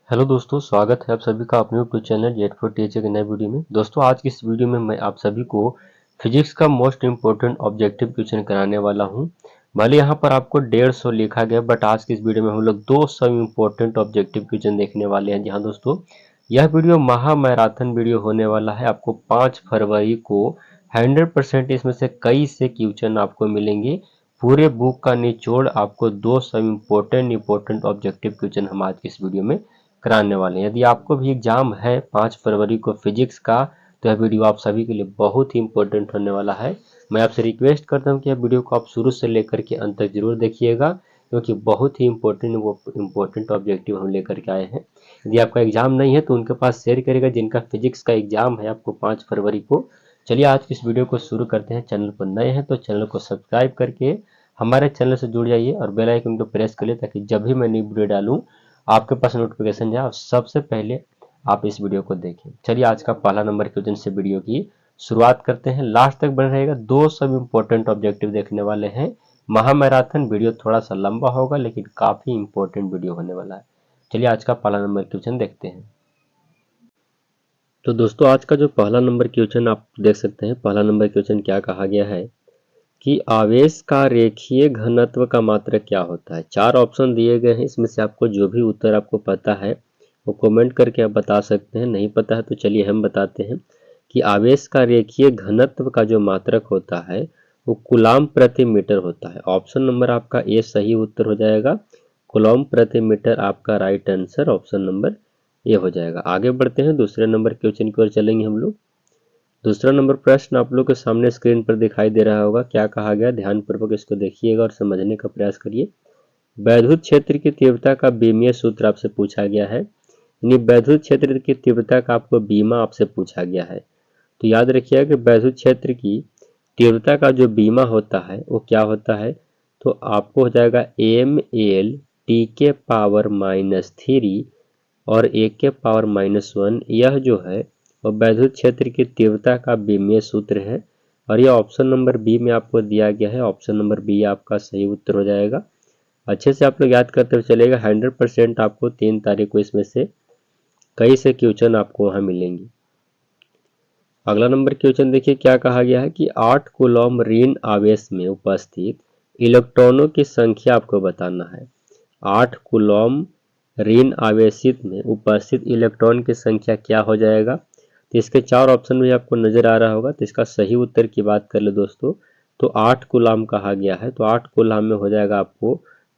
Hello दोस्तों, स्वागत है आप सभी का अपने YouTube channel jet for teacher के नए वीडियो में। दोस्तों, आज की इस वीडियो में मैं आप सभी को फिजिक्स का मोस्ट इम्पोर्टेंट ऑब्जेक्टिव क्वेश्चन कराने वाला हूं। भले यहाँ पर आपको 150 लिखा गया, बट आज की इस वीडियो में हम लोग 200 इम्पोर्टेंट ऑब्जेक्टिव क्वेश्चन देखने वाले हैं। जी हाँ दोस्तों, यह वीडियो महा मैराथन वीडियो होने वाला है। आपको 5 फरवरी को 100% इसमें से कई से क्वेश्चन आपको मिलेंगे। पूरे बुक का निचोड़ आपको 200 इम्पोर्टेंट ऑब्जेक्टिव क्वेश्चन हम आज की इस वीडियो में कराने वाले हैं। यदि आपको भी एग्जाम है 5 फरवरी को फिजिक्स का, तो यह वीडियो आप सभी के लिए बहुत ही इंपॉर्टेंट होने वाला है। मैं आपसे रिक्वेस्ट करता हूं कि यह वीडियो को आप शुरू से लेकर के अंत तक जरूर देखिएगा, क्योंकि बहुत ही इंपॉर्टेंट ऑब्जेक्टिव हम लेकर के आए हैं। यदि आपका एग्जाम नहीं है तो उनके पास शेयर करेगा जिनका फिजिक्स का एग्जाम है आपको 5 फरवरी को। चलिए आज की इस वीडियो को शुरू करते हैं। चैनल पर नए हैं तो चैनल को सब्सक्राइब करके हमारे चैनल से जुड़ जाइए और बेल आइकन को प्रेस कर लिए, ताकि जब भी मैं नई वीडियो डालूं आपके पास नोटिफिकेशन जाए और सबसे पहले आप इस वीडियो को देखें। चलिए आज का पहला नंबर क्वेश्चन से वीडियो की शुरुआत करते हैं। लास्ट तक बने रहेगा, दो सब इम्पोर्टेंट ऑब्जेक्टिव देखने वाले हैं। महामैराथन वीडियो थोड़ा सा लंबा होगा, लेकिन काफी इंपॉर्टेंट वीडियो होने वाला है। चलिए आज का पहला नंबर क्वेश्चन देखते हैं। तो दोस्तों, आज का जो पहला नंबर क्वेश्चन आप देख सकते हैं, पहला नंबर क्वेश्चन क्या कहा गया है कि आवेश का रेखीय घनत्व का मात्रक क्या होता है। 4 ऑप्शन दिए गए हैं, इसमें से आपको जो भी उत्तर आपको पता है वो कमेंट करके आप बता सकते हैं। नहीं पता है तो चलिए हम बताते हैं कि आवेश का रेखीय घनत्व का जो मात्रक होता है वो कूलम्ब प्रति मीटर होता है। ऑप्शन नंबर आपका ए सही उत्तर हो जाएगा। कूलम्ब प्रति मीटर आपका right answer option number A हो जाएगा। आगे बढ़ते हैं, दूसरे नंबर क्वेश्चन की ओर चलेंगे हम लोग। दूसरा नंबर प्रश्न आप लोग के सामने स्क्रीन पर दिखाई दे रहा होगा। क्या कहा गया, ध्यानपूर्वक इसको देखिएगा और समझने का प्रयास करिए। वैद्युत क्षेत्र की तीव्रता का बीमीय सूत्र आपसे पूछा गया है, यानी वैद्युत क्षेत्र की तीव्रता का आपको बीमा आपसे पूछा गया है। तो याद रखिएगा कि वैद्युत क्षेत्र की तीव्रता का जो बीमा होता है वो क्या होता है, तो आपको हो जाएगा ml T के पावर -3 और A के पावर -1। यह जो है वो वैद्युत क्षेत्र की तीव्रता का बीमीय सूत्र है, और यह ऑप्शन नंबर बी में आपको दिया गया है। ऑप्शन नंबर बी आपका सही उत्तर हो जाएगा। अच्छे से आप लोग याद करते हुए चलेगा। 100% आपको 3 तारीख को इसमें से कई से क्वेश्चन आपको वहां मिलेंगे। अगला नंबर क्वेश्चन देखिए, क्या कहा गया है कि 8 कूलम्ब ऋण आवेश में उपस्थित इलेक्ट्रॉनों की संख्या आपको बताना है। 8 कूलम्ब ऋण आवेशित में उपस्थित इलेक्ट्रॉन की संख्या क्या हो जाएगा। तो इसके 4 ऑप्शन भी आपको नजर आ रहा होगा। तो इसका सही उत्तर की बात कर ले दोस्तों, तो 8 कूलम्ब कहा गया है। तो 8 कूलम्ब में हो जाएगा आपको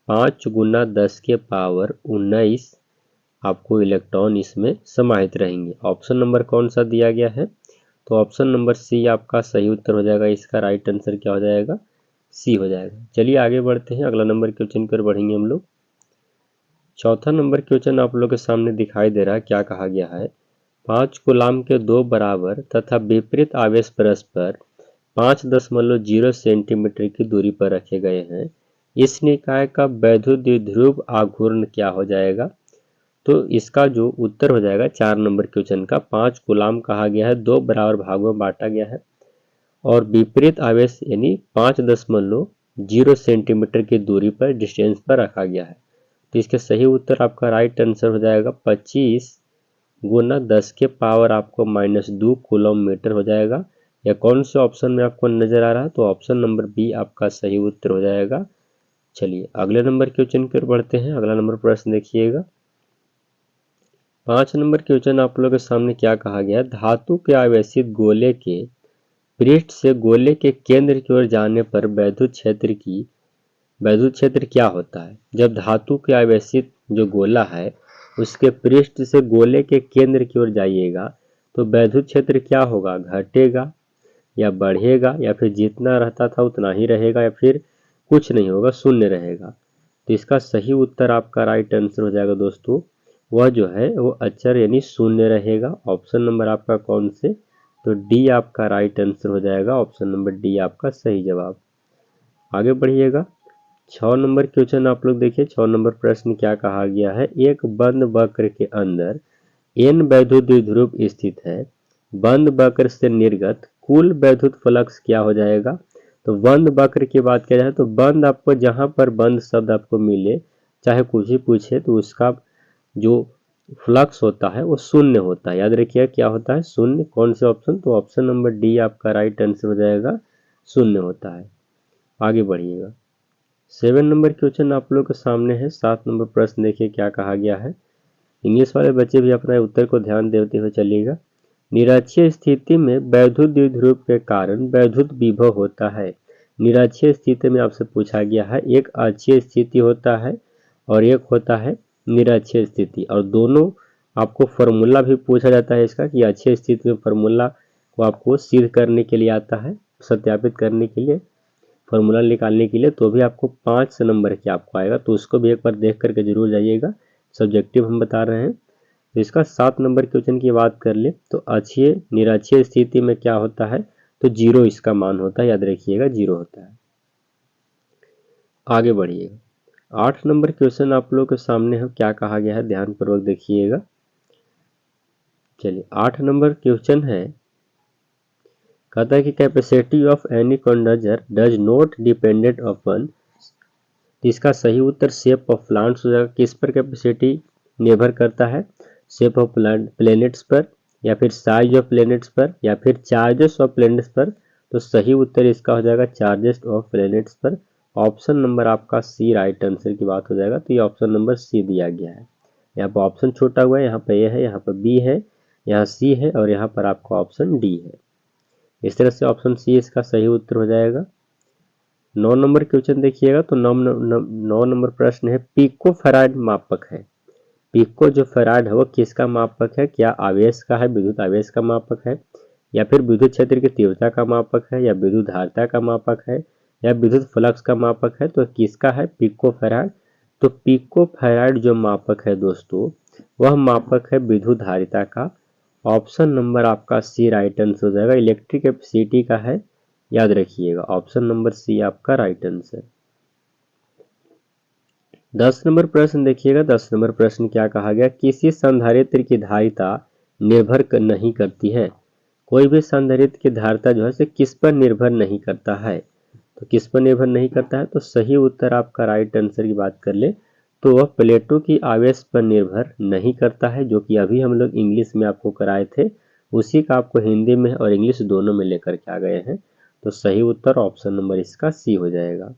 5 × 10⁻19 आपको इलेक्ट्रॉन इसमें समाहित रहेंगे। ऑप्शन नंबर कौन सा दिया गया है, तो ऑप्शन नंबर सी आपका सही उत्तर हो जाएगा। इसका राइट आंसर क्या हो जाएगा, सी हो जाएगा। चलिए आगे बढ़ते हैं, अगला नंबर क्वेश्चन की ओर बढ़ेंगे हम लोग। चौथा नंबर क्वेश्चन आप लोग के सामने दिखाई दे रहा है। क्या कहा गया है, 5 कूलम्ब के 2 बराबर तथा विपरीत आवेश परस्पर 5.0 सेंटीमीटर की दूरी पर रखे गए हैं। इस निकाय का वैद्युत द्विध्रुव आघूर्ण क्या हो जाएगा। तो इसका जो उत्तर हो जाएगा 4 नंबर क्वेश्चन का, 5 कूलम्ब कहा गया है, 2 बराबर भागों में बांटा गया है और विपरीत आवेश यानी 5.0 सेंटीमीटर की दूरी पर डिस्टेंस पर रखा गया है। तो इसके सही उत्तर आपका राइट आंसर हो जाएगा 25 × 10 के पावर आपको -2 कूलम्ब मीटर हो जाएगा। या कौन से ऑप्शन में आपको नजर आ रहा है, तो ऑप्शन नंबर बी आपका सही उत्तर हो जाएगा। चलिए अगले नंबर क्वेश्चन की ओर बढ़ते हैं। अगला नंबर प्रश्न देखिएगा। 5 नंबर क्वेश्चन आप लोगों के सामने क्या कहा गया है, धातु के आवेशित गोले के पृष्ठ से गोले के केंद्र की ओर जाने पर वैद्युत क्षेत्र क्या होता है। जब धातु के आवेशित जो गोला है उसके पृष्ठ से गोले के केंद्र की ओर जाइएगा तो वैद्युत क्षेत्र क्या होगा, घटेगा या बढ़ेगा, या फिर जितना रहता था उतना ही रहेगा, या फिर कुछ नहीं होगा, शून्य रहेगा। तो इसका सही उत्तर आपका राइट आंसर हो जाएगा दोस्तों, वह जो है वो अचर यानी शून्य रहेगा। ऑप्शन नंबर आपका कौन से, तो डी आपका राइट आंसर हो जाएगा। ऑप्शन नंबर डी आपका सही जवाब। आगे बढ़िएगा। 6 नंबर क्वेश्चन आप लोग देखिए। 6 नंबर प्रश्न क्या कहा गया है, एक बंद वक्र के अंदर n वैद्युत द्विध्रुव स्थित है। बंद वक्र से निर्गत कुल वैद्युत फ्लक्स क्या हो जाएगा। तो बंद वक्र की बात किया जाए तो बंद आपको जहां पर बंद शब्द आपको मिले, चाहे कुछ ही पूछे, तो उसका जो फ्लक्स होता है वो शून्य होता है। याद रखिएगा क्या होता है, शून्य। कौन से ऑप्शन, तो ऑप्शन नंबर डी आपका राइट आंसर हो जाएगा, शून्य होता है। आगे बढ़िएगा। 7 नंबर क्वेश्चन आप लोग के सामने है। 7 नंबर प्रश्न देखिए क्या कहा गया है। इंग्लिश वाले बच्चे भी अपना उत्तर को ध्यान देते हुए चलिएगा। निरक्षीय स्थिति में वैद्युत द्विध्रुव के कारण वैद्युत विभव होता है। निरक्षीय स्थिति में आपसे पूछा गया है, एक अक्षीय स्थिति होता है और एक होता है निरक्षीय स्थिति, और दोनों आपको फॉर्मूला भी पूछा जाता है इसका कि अक्षीय स्थिति में फॉर्मूला को आपको सिद्ध करने के लिए आता है, सत्यापित करने के लिए, फॉर्मूला निकालने के लिए, तो भी आपको 5 नंबर के आपको आएगा, तो उसको भी एक बार देख करके जरूर जाइएगा। सब्जेक्टिव हम बता रहे हैं। तो इसका 7 नंबर क्वेश्चन की बात कर ले तो अक्षीय निरक्षीय स्थिति में क्या होता है, तो जीरो इसका मान होता है। याद रखिएगा जीरो होता है। आगे बढ़िएगा। 8 नंबर क्वेश्चन आप लोग के सामने है, क्या कहा गया है ध्यान पूर्वक देखिएगा। चलिए 8 नंबर क्वेश्चन है, कहता है कि capacity of any conductor does not dependent upon, इसका सही उत्तर शेप ऑफ प्लांट्स हो जाएगा। किस पर कैपेसिटी निर्भर करता है, शेप ऑफ प्लैनेट्स पर, या फिर साइज ऑफ प्लैनेट्स पर, या फिर चार्जेस ऑफ प्लैनेट्स पर। तो सही उत्तर इसका हो जाएगा चार्जेस ऑफ प्लैनेट्स पर। ऑप्शन नंबर आपका सी राइट आंसर की बात हो जाएगा। तो ये ऑप्शन नंबर सी दिया गया है। यहाँ पर ऑप्शन छोटा हुआ है, यहाँ पर ए है, यहाँ पर बी है, यहाँ सी है, और यहाँ पर आपका ऑप्शन डी है। इस तरह से ऑप्शन सी इसका सही उत्तर हो जाएगा। 9 नंबर क्वेश्चन देखिएगा। तो 9 नंबर प्रश्न है, पिको फैराड मापक है। पिको जो फैराड है वो किसका मापक है, क्या आवेश का है, विद्युत आवेश का मापक है, या फिर विद्युत क्षेत्र की तीव्रता का मापक है, या विद्युत धारिता का मापक है, या विद्युत फ्लक्स का मापक है, तो किसका है पिको फैराड। तो पिको फैराड जो मापक है दोस्तों, वह मापक है विद्युत धारिता का। ऑप्शन नंबर आपका सी राइट आंसर हो जाएगा, इलेक्ट्रिक कैपेसिटी का है। याद रखिएगा ऑप्शन नंबर सी आपका राइट आंसर। 10 नंबर प्रश्न देखिएगा। 10 नंबर प्रश्न क्या कहा गया, किसी संधारित्र की धारिता निर्भर नहीं करती है। कोई भी संधारित्र की धारिता जो है से किस पर निर्भर नहीं करता है, तो किस पर निर्भर नहीं करता है, तो सही उत्तर आपका राइट आंसर की बात कर ले तो वह प्लेटों की आवेश पर निर्भर नहीं करता है, जो कि अभी हम लोग इंग्लिश में आपको कराए थे, उसी का आपको हिंदी में और इंग्लिश दोनों में लेकर के आ गए हैं। तो सही उत्तर ऑप्शन नंबर इसका सी हो जाएगा।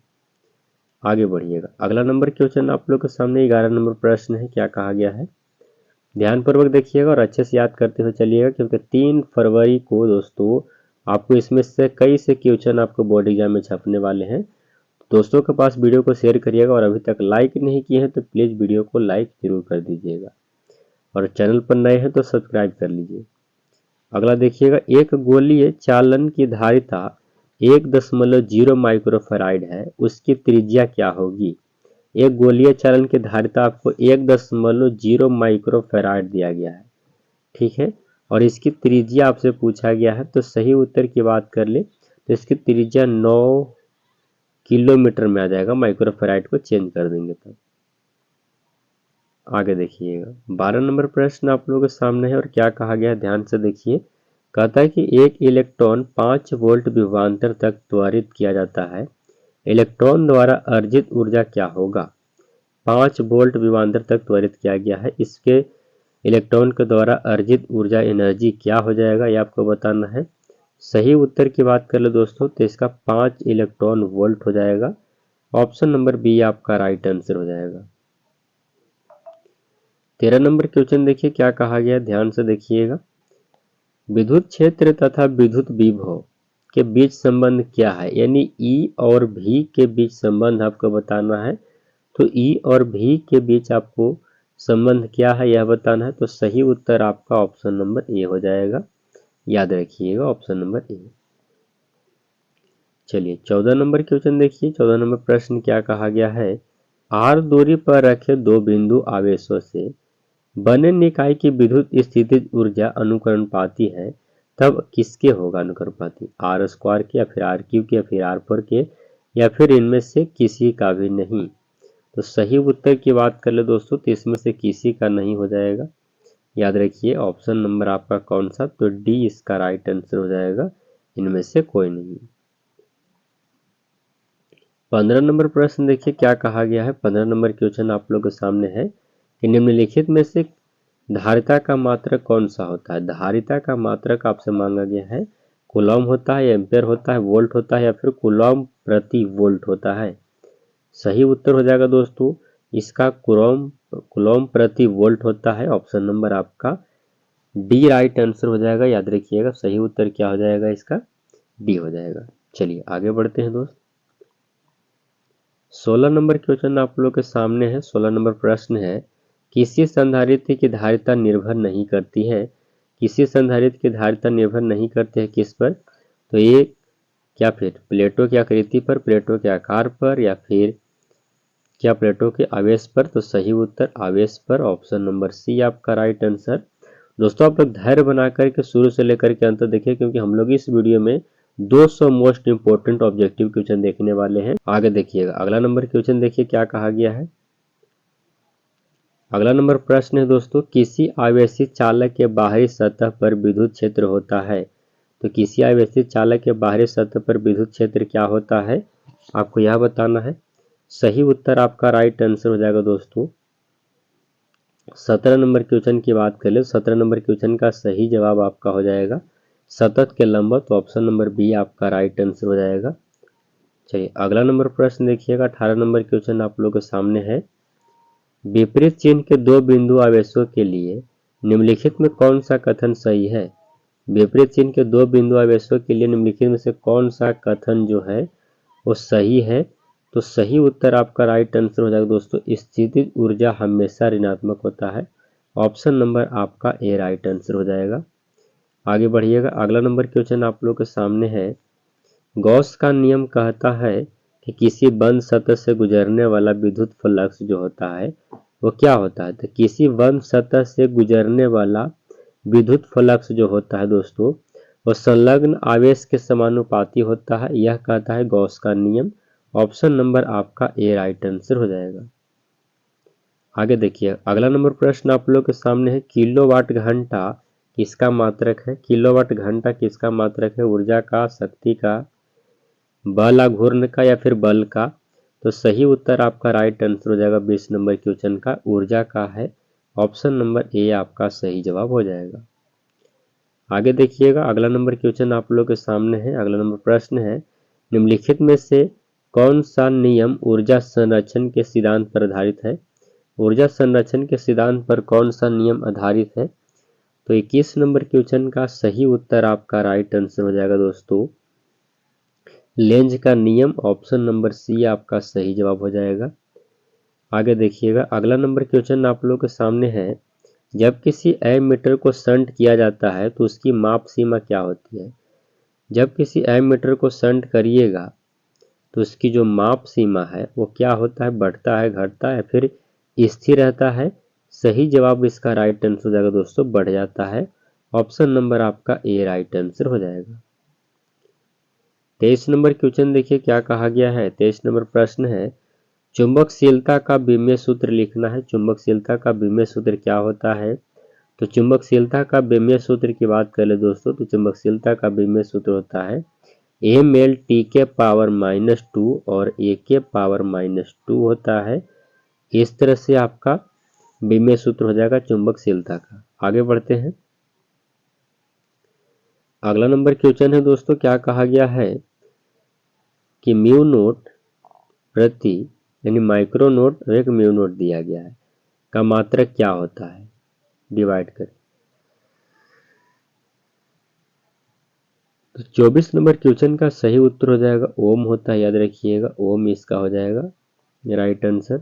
आगे बढ़िएगा। अगला नंबर क्वेश्चन आप लोग के सामने 11 नंबर प्रश्न है, क्या कहा गया है ध्यानपूर्वक देखिएगा और अच्छे से याद करते हुए चलिएगा, क्योंकि 3 फरवरी को दोस्तों आपको इसमें से कई से क्वेश्चन आपको बोर्ड एग्जाम में छपने वाले हैं। दोस्तों के पास वीडियो को शेयर करिएगा, और अभी तक लाइक नहीं किए हैं तो प्लीज़ वीडियो को लाइक जरूर कर दीजिएगा, और चैनल पर नए हैं तो सब्सक्राइब कर लीजिए। अगला देखिएगा, एक गोलीय चालन की धारिता 1.0 माइक्रोफैराड है, उसकी त्रिज्या क्या होगी। एक गोलीय चालन की धारिता आपको 1.0 माइक्रोफैराड दिया गया है, ठीक है, और इसकी त्रिज्या आपसे पूछा गया है। तो सही उत्तर की बात कर ले तो इसकी त्रिज्या 9 किलोमीटर में आ जाएगा, माइक्रोफैराड को चेंज कर देंगे तब। आगे देखिएगा। 12 नंबर प्रश्न आप लोगों के सामने है, और क्या कहा गया है ध्यान से देखिए। कहता है कि एक इलेक्ट्रॉन 5 वोल्ट विभवांतर तक त्वरित किया जाता है, इलेक्ट्रॉन द्वारा अर्जित ऊर्जा क्या होगा। 5 वोल्ट विभवांतर तक त्वरित किया गया है, इसके इलेक्ट्रॉन के द्वारा अर्जित ऊर्जा एनर्जी क्या हो जाएगा, ये आपको बताना है। सही उत्तर की बात कर लो दोस्तों तो इसका 5 इलेक्ट्रॉन वोल्ट हो जाएगा। ऑप्शन नंबर बी आपका राइट आंसर हो जाएगा। 13 नंबर क्वेश्चन देखिए क्या कहा गया, ध्यान से देखिएगा। विद्युत क्षेत्र तथा विद्युत विभव के बीच संबंध क्या है, यानी ई और भी के बीच संबंध आपको बताना है। तो ई और भी के बीच आपको संबंध क्या है यह बताना है। तो सही उत्तर आपका ऑप्शन नंबर ए हो जाएगा। याद रखिएगा ऑप्शन नंबर ए। चलिए 14 नंबर क्वेश्चन देखिए। 14 नंबर प्रश्न क्या कहा गया है, आर दूरी पर रखे दो बिंदु आवेशों से बने निकाय की विद्युत स्थितिज ऊर्जा अनुकरणपाती है, तब किसके होगा अनुकरणपाती, आर स्क्वायर के, या फिर आर क्यूब के, या फिर आर फोर के, या फिर इनमें से किसी का भी नहीं। तो सही उत्तर की बात कर ले दोस्तों तो इसमें से किसी का नहीं हो जाएगा। याद रखिए ऑप्शन नंबर आपका कौन सा, तो डी इसका राइट आंसर हो जाएगा, इनमें से कोई नहीं। 15 नंबर प्रश्न देखिए क्या कहा गया है। 15 नंबर क्वेश्चन आप लोग के सामने है कि निम्नलिखित में से धारिता का मात्रक कौन सा होता है? धारिता का मात्रक आपसे मांगा गया है कूलॉम होता है, एम्पेयर होता है, वोल्ट होता है या फिर कूलॉम प्रति वोल्ट होता है। सही उत्तर हो जाएगा दोस्तों इसका कूलॉम प्रति वोल्ट होता है। ऑप्शन नंबर आपका डी राइट आंसर हो जाएगा। याद रखिएगा सही उत्तर क्या हो जाएगा इसका? डी हो जाएगा। चलिए आगे बढ़ते हैं दोस्त। 16 नंबर क्वेश्चन आप लोग के सामने है। 16 नंबर प्रश्न है किसी संधारित्र की धारिता निर्भर नहीं करती है। किसी संधारित्र की धारिता निर्भर नहीं करती है किस पर? तो ये क्या फिर प्लेटों की आकृति पर, प्लेटों के आकार पर या फिर क्या प्लेटों के आवेश पर? तो सही उत्तर आवेश पर। ऑप्शन नंबर सी आपका राइट आंसर। दोस्तों आप लोग धैर्य बना करके शुरू से लेकर के अंत देखिए क्योंकि हम लोग इस वीडियो में 200 मोस्ट इंपोर्टेंट ऑब्जेक्टिव क्वेश्चन देखने वाले हैं। आगे देखिएगा अगला नंबर क्वेश्चन देखिए क्या कहा गया है। अगला नंबर प्रश्न है दोस्तों किसी आवेशित चालक के बाहरी सतह पर विद्युत क्षेत्र होता है। तो किसी आवेशित चालक के बाहरी सतह पर विद्युत क्षेत्र क्या होता है आपको यह बताना है। सही उत्तर आपका राइट आंसर हो जाएगा दोस्तों 17 नंबर क्वेश्चन की बात कर ले। 17 नंबर क्वेश्चन का सही जवाब आपका हो जाएगा सतत के लंबवत। तो ऑप्शन नंबर बी आपका राइट आंसर हो जाएगा। चलिए अगला नंबर प्रश्न देखिएगा। 18 नंबर क्वेश्चन आप लोगों के सामने है विपरीत चिन्ह के दो बिंदु आवेशों के लिए निम्नलिखित में कौन सा कथन सही है। विपरीत चिन्ह के दो बिंदु आवेशों के लिए निम्नलिखित में से कौन सा कथन जो है वो सही है? तो सही उत्तर आपका राइट आंसर हो जाएगा दोस्तों स्थितिज ऊर्जा हमेशा ऋणात्मक होता है। ऑप्शन नंबर आपका ए राइट आंसर हो जाएगा। आगे बढ़िएगा अगला नंबर क्वेश्चन आप लोग के सामने है गॉस का नियम कहता है कि किसी बंद सतह से गुजरने वाला विद्युत फ्लक्स जो होता है वो क्या होता है? तो किसी बंद सतह से गुजरने वाला विद्युत फ्लक्स जो होता है दोस्तों वो संलग्न आवेश के समानुपाती होता है। यह कहता है गॉस का नियम। ऑप्शन नंबर आपका ए राइट आंसर हो जाएगा। आगे देखिए अगला नंबर प्रश्न आप लोग के सामने है किलोवाट घंटा किसका मात्रक है? किलोवाट घंटा किसका मात्रक है? ऊर्जा का, शक्ति का, बल आघूर्ण का या फिर बल का? तो सही उत्तर आपका राइट आंसर हो जाएगा 20 नंबर क्वेश्चन का ऊर्जा का है। ऑप्शन नंबर ए आपका सही जवाब हो जाएगा। आगे देखिएगा अगला नंबर क्वेश्चन आप लोग के सामने है। अगला नंबर प्रश्न है निम्नलिखित में से कौन सा नियम ऊर्जा संरक्षण के सिद्धांत पर आधारित है? ऊर्जा संरक्षण के सिद्धांत पर कौन सा नियम आधारित है? तो 21 नंबर क्वेश्चन का सही उत्तर आपका राइट आंसर हो जाएगा दोस्तों लेंज का नियम। ऑप्शन नंबर सी आपका सही जवाब हो जाएगा। आगे देखिएगा अगला नंबर क्वेश्चन आप लोग के सामने है जब किसी एमीटर को शंट किया जाता है तो उसकी माप सीमा क्या होती है? जब किसी एमीटर को शंट करिएगा तो उसकी जो माप सीमा है वो क्या होता है? बढ़ता है, घटता है, फिर स्थिर रहता है? सही जवाब इसका राइट आंसर हो जाएगा दोस्तों बढ़ जाता है। ऑप्शन नंबर आपका ए राइट आंसर हो जाएगा। 23 नंबर क्वेश्चन देखिए क्या कहा गया है। 23 नंबर प्रश्न है चुंबकशीलता का विमेय सूत्र लिखना है। चुंबकशीलता का विमेय सूत्र क्या होता है? तो चुंबकशीलता का विमेय सूत्र की बात कर ले दोस्तों तो चुंबकशीलता का विमेय सूत्र होता है ml t के पावर -2 और a के पावर -2 होता है। इस तरह से आपका विमेय सूत्र हो जाएगा चुंबकशीलता का। आगे बढ़ते हैं अगला नंबर क्वेश्चन है दोस्तों क्या कहा गया है कि म्यू नोट प्रति यानी माइक्रो नोट और एक म्यू नोट दिया गया है का मात्रक क्या होता है? डिवाइड कर तो 24 नंबर क्वेश्चन का सही उत्तर हो जाएगा ओम होता है। याद रखिएगा ओम इसका हो जाएगा राइट आंसर।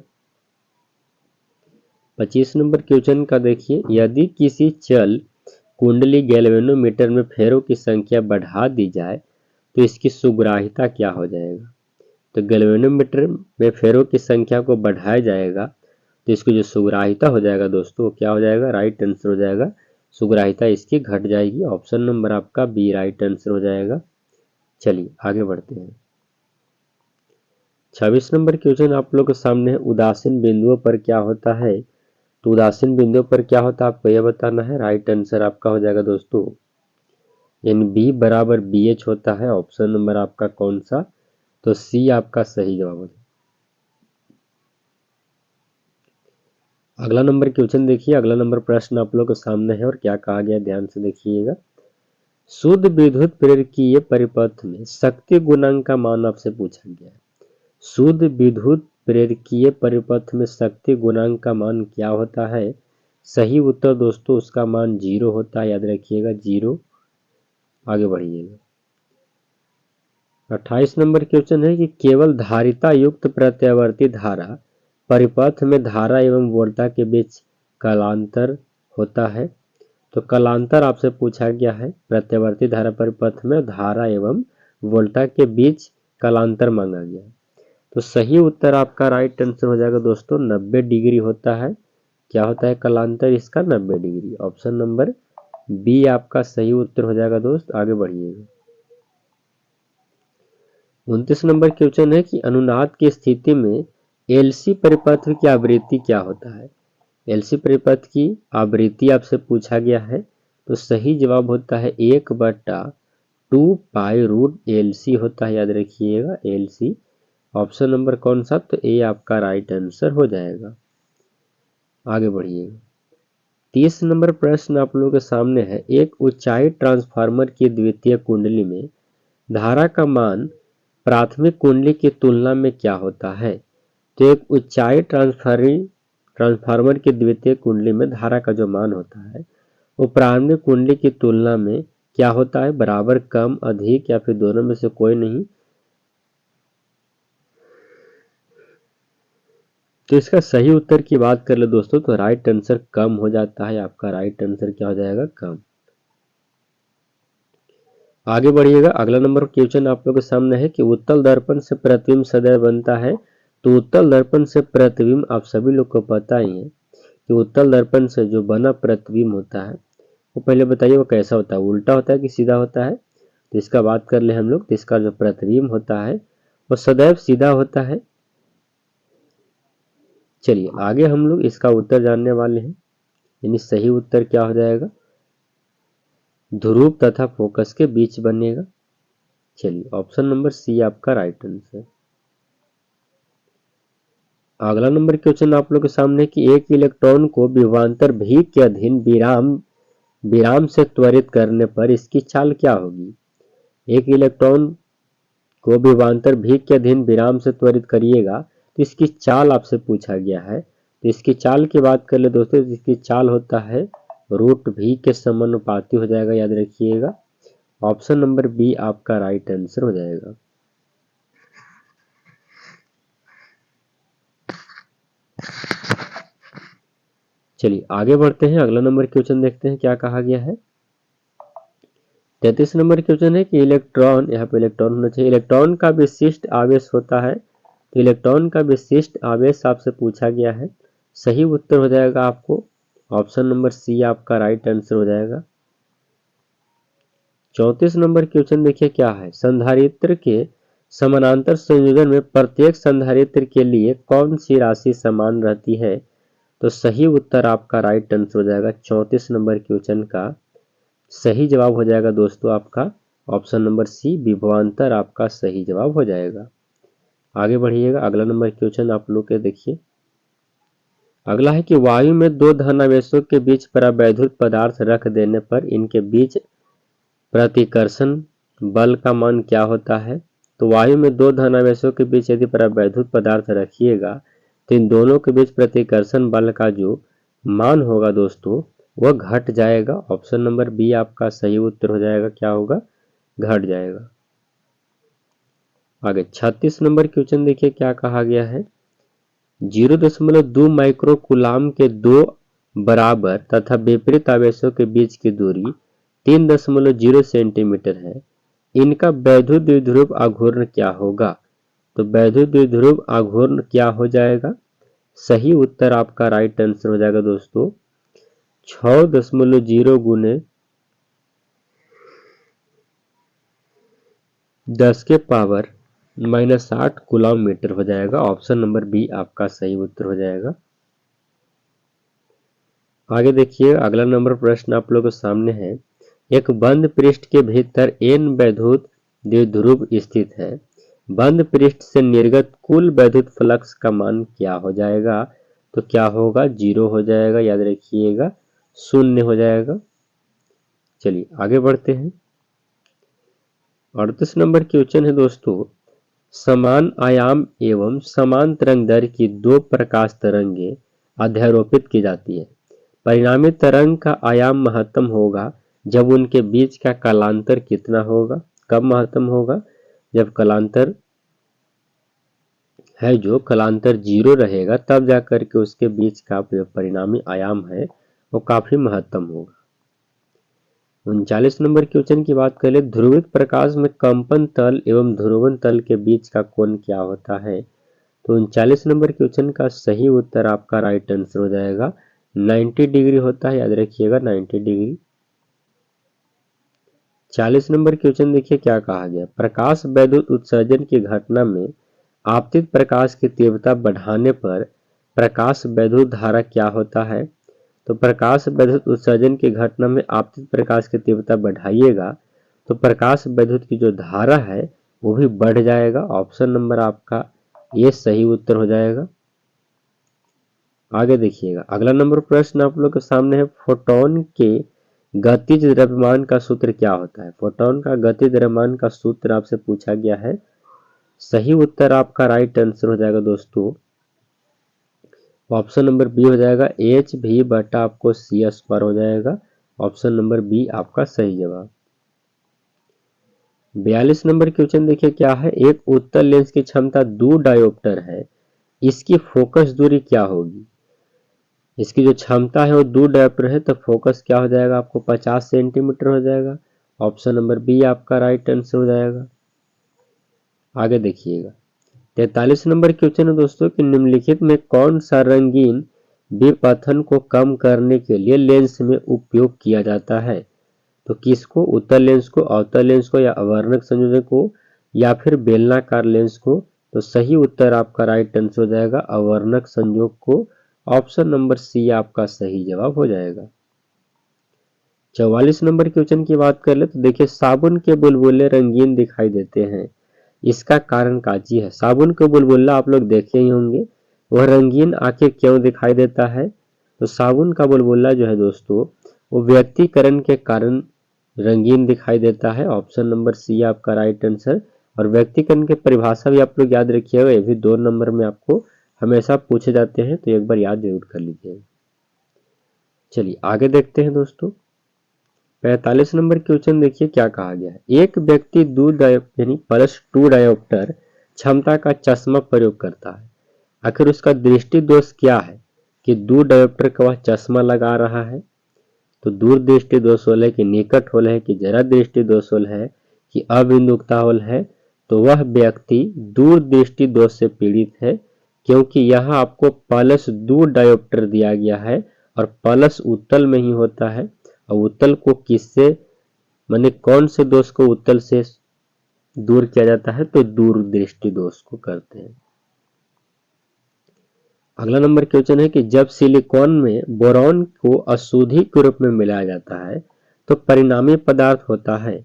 25 नंबर क्वेश्चन का देखिए यदि किसी चल कुंडली गैल्वेनोमीटर में फेरों की संख्या बढ़ा दी जाए तो इसकी सुग्राहिता क्या हो जाएगा? तो गैल्वेनोमीटर में फेरों की संख्या को बढ़ाया जाएगा तो इसकी जो सुग्राहिता हो जाएगा दोस्तों क्या हो जाएगा? राइट आंसर हो जाएगा सुग्राहिता इसकी घट जाएगी। ऑप्शन नंबर आपका बी राइट आंसर हो जाएगा। चलिए आगे बढ़ते हैं 26 नंबर क्वेश्चन आप लोग के सामने है उदासीन बिंदुओं पर क्या होता है? तो उदासीन बिंदुओं पर क्या होता है आपको यह बताना है। राइट आंसर आपका हो जाएगा दोस्तों एन बी बराबर बी एच होता है। ऑप्शन नंबर आपका कौन सा? तो सी आपका सही जवाब होगा। अगला नंबर क्वेश्चन देखिए, अगला नंबर प्रश्न आप लोग के सामने है और क्या कहा गया ध्यान से देखिएगा। शुद्ध विद्युत प्रेरकीय परिपथ में शक्ति गुणांक का मान आपसे पूछा गया है। शुद्ध विद्युत प्रेरकीय परिपथ में शक्ति गुणांक का मान क्या होता है? सही उत्तर दोस्तों उसका मान 0 होता है, याद रखिएगा 0। आगे बढ़िएगा। 28 नंबर क्वेश्चन है कि केवल धारिता युक्त प्रत्यावर्ती धारा परिपथ में धारा एवं वोल्टा के बीच कालांतर होता है। तो कालांतर आपसे पूछा गया है, प्रत्यावर्ती धारा परिपथ में धारा एवं वोल्टा के बीच कालांतर मांगा गया है। तो सही उत्तर आपका राइट आंसर हो जाएगा दोस्तों 90 डिग्री होता है। क्या होता है कालांतर इसका? 90 डिग्री। ऑप्शन नंबर बी आपका सही उत्तर हो जाएगा दोस्त। आगे बढ़िएगा। 29 नंबर क्वेश्चन है कि अनुनाद की स्थिति में एलसी परिपथ की आवृत्ति क्या होता है? एलसी परिपथ की आवृत्ति आपसे पूछा गया है। तो सही जवाब होता है 1/2 पाई रूट एलसी होता है, याद रखिएगा एलसी। ऑप्शन नंबर कौन सा? तो ए आपका राइट आंसर हो जाएगा। आगे बढ़िएगा। 30 नंबर प्रश्न आप लोगों के सामने है। एक ऊंचाई ट्रांसफार्मर की द्वितीय कुंडली में धारा का मान प्राथमिक कुंडली की तुलना में क्या होता है? तो एक ऊंचाई ट्रांसफार्मर की द्वितीय कुंडली में धारा का जो मान होता है वो प्रारंभिक कुंडली की तुलना में क्या होता है? बराबर, कम, अधिक या फिर दोनों में से कोई नहीं। तो इसका सही उत्तर की बात कर ले दोस्तों तो राइट आंसर कम हो जाता है। आपका राइट आंसर क्या हो जाएगा? कम। आगे बढ़िएगा। अगला नंबर क्वेश्चन आप लोगों के सामने है कि उत्तल दर्पण से प्रतिबिंब सदैव बनता है। तो उत्तल दर्पण से प्रतिबिंब आप सभी लोग को पता ही है कि उत्तल दर्पण से जो बना प्रतिबिंब होता है वो पहले बताइए वो कैसा होता है? उल्टा होता है कि सीधा होता है? तो इसका बात कर ले हम लोग। तो इसका जो प्रतिबिंब होता है वो सदैव सीधा होता है। चलिए आगे हम लोग इसका उत्तर जानने वाले हैं। यानी सही उत्तर क्या हो जाएगा? ध्रुव तथा फोकस के बीच बनेगा। चलिए ऑप्शन नंबर सी आपका राइट आंसर। अगला नंबर क्वेश्चन आप लोग के सामने कि एक इलेक्ट्रॉन को विभवांतर भी के अधीन विराम से त्वरित करने पर इसकी चाल क्या होगी? एक इलेक्ट्रॉन को विभवांतर भी के अधीन विराम से त्वरित करिएगा तो इसकी चाल आपसे पूछा गया है। तो इसकी चाल की बात कर ले दोस्तों, इसकी चाल होता है रूट भी के समानुपाती हो जाएगा, याद रखिएगा। ऑप्शन नंबर बी आपका राइट आंसर हो जाएगा। चलिए आगे बढ़ते हैं। अगला नंबर क्वेश्चन देखते हैं क्या कहा गया है। 33 नंबर क्वेश्चन है कि इलेक्ट्रॉन, यहाँ पे इलेक्ट्रॉन होना चाहिए, इलेक्ट्रॉन का विशिष्ट आवेश होता है। तो इलेक्ट्रॉन का विशिष्ट आवेश आपसे पूछा गया है। सही उत्तर हो जाएगा आपको ऑप्शन नंबर सी आपका राइट आंसर हो जाएगा। 34 नंबर क्वेश्चन देखिए क्या है। संधारित्र के समानांतर संयोजन में प्रत्येक संधारित्र के लिए कौन सी राशि समान रहती है? तो सही उत्तर आपका राइट आंसर हो जाएगा 34 नंबर क्वेश्चन का सही जवाब हो जाएगा दोस्तों आपका ऑप्शन नंबर सी, विभवांतर आपका सही जवाब हो जाएगा। आगे बढ़िएगा। अगला नंबर क्वेश्चन आप लोग के देखिए। अगला है कि वायु में दो धनावेशों के बीच परावैद्युत पदार्थ रख देने पर इनके बीच प्रतिकर्षण बल का मान क्या होता है? तो वायु में दो धनावेशों के बीच यदि परावैद्युत पदार्थ रखिएगा तो इन दोनों के बीच प्रतिकर्षण बल का जो मान होगा दोस्तों वह घट जाएगा। ऑप्शन नंबर बी आपका सही उत्तर हो जाएगा। क्या होगा? घट जाएगा। आगे 36 नंबर क्वेश्चन देखिए क्या कहा गया है। 0.2 माइक्रो कूलाम के दो बराबर तथा विपरीत आवेशों के बीच की दूरी 3.0 सेंटीमीटर है। इनका वैद्युत द्विध्रुव आघूर्ण क्या होगा? तो वैद्युत द्विध्रुव आघूर्ण क्या हो जाएगा? सही उत्तर आपका राइट आंसर हो जाएगा दोस्तों 6.0 गुने 10 के पावर -8 कूलम मीटर हो जाएगा। ऑप्शन नंबर बी आपका सही उत्तर हो जाएगा। आगे देखिए अगला नंबर प्रश्न आप लोगों के सामने है। एक बंद पृष्ठ के भीतर n वैद्युत द्विध्रुव स्थित है। बंद पृष्ठ से निर्गत कुल वैद्युत फ्लक्स का मान क्या हो जाएगा? तो क्या होगा, 0 हो जाएगा, याद रखिएगा 0 हो जाएगा। चलिए आगे बढ़ते हैं। 38 नंबर क्वेश्चन है दोस्तों, समान आयाम एवं समान तरंग दैर्घ्य की दो प्रकाश तरंगें अध्यारोपित की जाती है। परिणामी तरंग का आयाम महत्तम होगा जब उनके बीच का कालांतर कितना होगा। कब महत्तम होगा, जब कालांतर है जो कालांतर 0 रहेगा, तब जाकर के उसके बीच का जो परिणामी आयाम है वो काफी महत्तम होगा। 39 नंबर क्वेश्चन की बात करें, ध्रुवित प्रकाश में कंपन तल एवं ध्रुवण तल के बीच का कोण क्या होता है। तो 39 नंबर क्वेश्चन का सही उत्तर आपका राइट आंसर हो जाएगा 90 डिग्री होता है, याद रखिएगा 90 डिग्री। 40 नंबर क्वेश्चन देखिए क्या कहा गया, प्रकाश वैद्युत उत्सर्जन की घटना में आपतित प्रकाश की तीव्रता बढ़ाने पर प्रकाश वैद्युत धारा क्या होता है। तो प्रकाश वैद्युत उत्सर्जन की घटना में आपतित प्रकाश की तीव्रता बढ़ाइएगा तो प्रकाश वैद्युत की जो धारा है वो भी बढ़ जाएगा। ऑप्शन नंबर आपका ये सही उत्तर हो जाएगा। आगे देखिएगा, अगला नंबर प्रश्न आप लोग के सामने है, फोटोन के गतिज द्रव्यमान का सूत्र क्या होता है। फोटोन का गतिज द्रव्यमान का सूत्र आपसे पूछा गया है। सही उत्तर आपका राइट आंसर हो जाएगा दोस्तों, ऑप्शन नंबर बी हो जाएगा, एच भी बटा आपको सी स्क्वायर हो जाएगा। ऑप्शन नंबर बी आपका सही जवाब। 42 नंबर क्वेश्चन देखिए क्या है, एक उत्तल लेंस की क्षमता 2 डायोप्टर है, इसकी फोकस दूरी क्या होगी। इसकी जो क्षमता है वो 2 डायोप्टर है, तो फोकस क्या हो जाएगा आपको 50 सेंटीमीटर हो जाएगा। ऑप्शन नंबर बी आपका राइट आंसर हो जाएगा। आगे देखिएगा, 43 नंबर क्वेश्चन है दोस्तों कि निम्नलिखित में कौन सा रंगीन विपथन को कम करने के लिए लेंस में उपयोग किया जाता है। तो किसको, उत्तल लेंस को, अवतल लेंस को, या अवर्णक संयोजन को, या फिर बेलनाकार लेंस को। तो सही उत्तर आपका राइट आंसर हो जाएगा अवर्णक संयोग को। ऑप्शन नंबर सी आपका सही जवाब हो जाएगा। 44 नंबर क्वेश्चन की बात कर ले तो देखिए, साबुन के बुलबुले रंगीन दिखाई देते हैं, इसका कारण काजी है। साबुन का बुलबुला आप लोग देखे ही होंगे, वह रंगीन आखिर क्यों दिखाई देता है। तो साबुन का बुलबुला जो है दोस्तों वो व्यक्तिकरण के कारण रंगीन दिखाई देता है। ऑप्शन नंबर सी आपका राइट आंसर। और व्यक्तिकरण की परिभाषा भी आप लोग याद रखिएगा, ये भी 2 नंबर में आपको हमेशा पूछे जाते हैं, तो एक बार याद जरूर कर लीजिएगा। चलिए आगे देखते हैं दोस्तों, 45 नंबर क्वेश्चन देखिए क्या कहा गया है, एक व्यक्ति 2 यानी +2 डायोप्टर क्षमता का चश्मा प्रयोग करता है, आखिर उसका दृष्टि दोष क्या है कि 2 डायोप्टर का वह चश्मा लगा रहा है। तो दूर दृष्टि दोष होल है कि निकट होल है कि जरा दृष्टि दोष होल है कि अबिंदुकता होल है। तो वह व्यक्ति दूर दृष्टि दोष से पीड़ित है, क्योंकि यहाँ आपको +2 डायोप्टर दिया गया है और प्लस उत्तल में ही होता है। और उत्तल को किससे, माने कौन से दोष को उत्तल से दूर किया जाता है, तो दूर दृष्टि दोष को करते हैं। अगला नंबर क्वेश्चन है कि जब सिलिकॉन में बोरॉन को अशुद्धि के रूप में मिलाया जाता है तो परिणामी पदार्थ होता है।